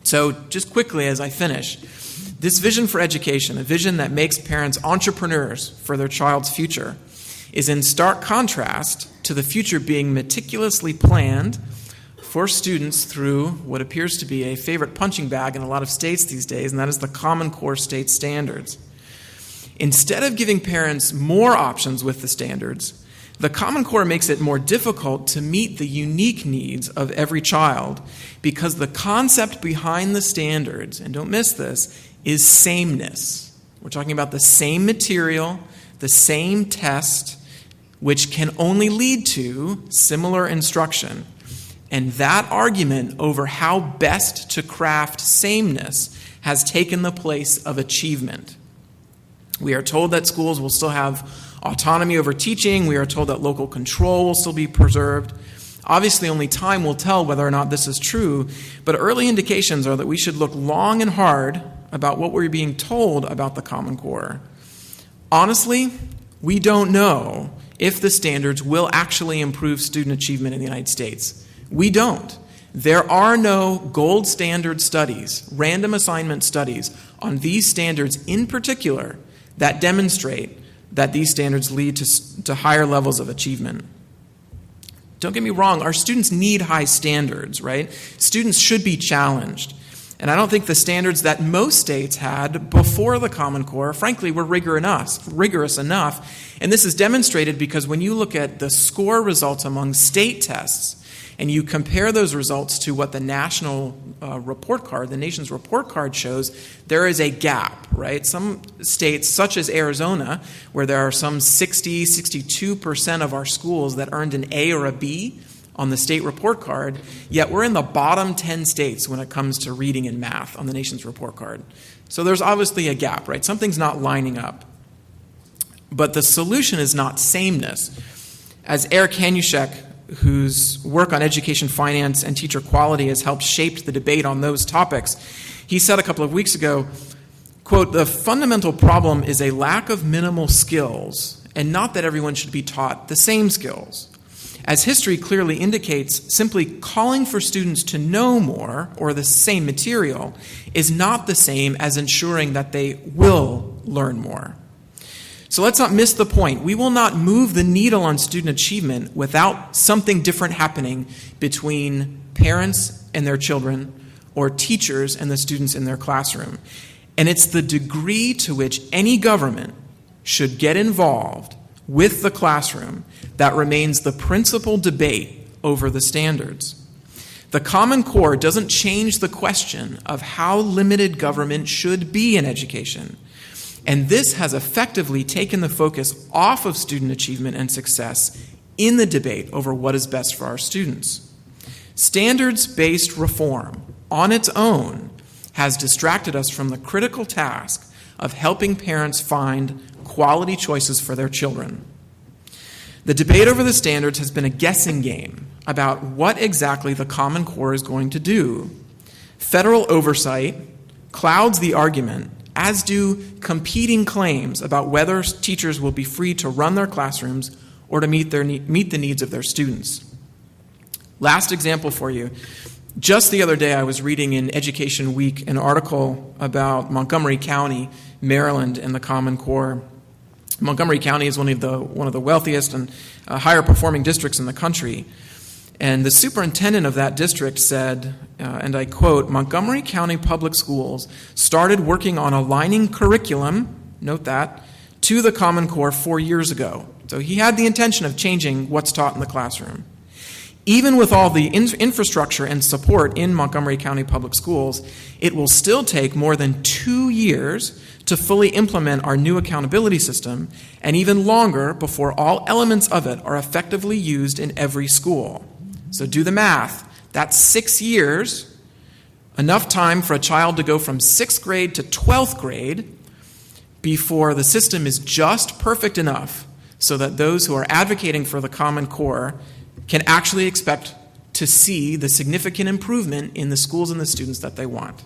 So just quickly as I finish, this vision for education, a vision that makes parents entrepreneurs for their child's future, is in stark contrast to the future being meticulously planned for students through what appears to be a favorite punching bag in a lot of states these days, and that is the Common Core state standards. Instead of giving parents more options with the standards, the Common Core makes it more difficult to meet the unique needs of every child because the concept behind the standards, and don't miss this, is sameness. We're talking about the same material, the same test, which can only lead to similar instruction. And that argument over how best to craft sameness has taken the place of achievement. We are told that schools will still have autonomy over teaching. We are told that local control will still be preserved. Obviously, only time will tell whether or not this is true, but early indications are that we should look long and hard about what we're being told about the Common Core. Honestly, we don't know if the standards will actually improve student achievement in the United States. We don't. There are no gold standard studies, random assignment studies on these standards in particular that demonstrate that these standards lead to higher levels of achievement. Don't get me wrong, our students need high standards, right? Students should be challenged. And I don't think the standards that most states had before the Common Core, frankly, were rigorous enough. And this is demonstrated because when you look at the score results among state tests, and you compare those results to what the national report card, the nation's report card shows, there is a gap, right? Some states, such as Arizona, where there are some 62% of our schools that earned an A or a B on the state report card, yet we're in the bottom 10 states when it comes to reading and math on the nation's report card. So there's obviously a gap, right? Something's not lining up. But the solution is not sameness. As Eric Hanushek, whose work on education finance and teacher quality has helped shape the debate on those topics, he said a couple of weeks ago, quote, "The fundamental problem is a lack of minimal skills, and not that everyone should be taught the same skills. As history clearly indicates, simply calling for students to know more or the same material is not the same as ensuring that they will learn more." So let's not miss the point. We will not move the needle on student achievement without something different happening between parents and their children or teachers and the students in their classroom. And it's the degree to which any government should get involved with the classroom that remains the principal debate over the standards. The Common Core doesn't change the question of how limited government should be in education. And this has effectively taken the focus off of student achievement and success in the debate over what is best for our students. Standards-based reform on its own has distracted us from the critical task of helping parents find quality choices for their children. The debate over the standards has been a guessing game about what exactly the Common Core is going to do. Federal oversight clouds the argument, as do competing claims about whether teachers will be free to run their classrooms or to meet the needs of their students. Last example for you. Just the other day, I was reading in Education Week an article about Montgomery County, Maryland, and the Common Core. Montgomery County is one of the wealthiest and higher performing districts in the country. And the superintendent of that district said, and I quote, "Montgomery County Public Schools started working on aligning curriculum," note that, "to the Common Core 4 years ago." So he had the intention of changing what's taught in the classroom. Even with all the infrastructure and support in Montgomery County Public Schools, it will still take more than 2 years to fully implement our new accountability system, and even longer before all elements of it are effectively used in every school. So do the math. That's 6 years, enough time for a child to go from 6th grade to 12th grade before the system is just perfect enough so that those who are advocating for the Common Core can actually expect to see the significant improvement in the schools and the students that they want.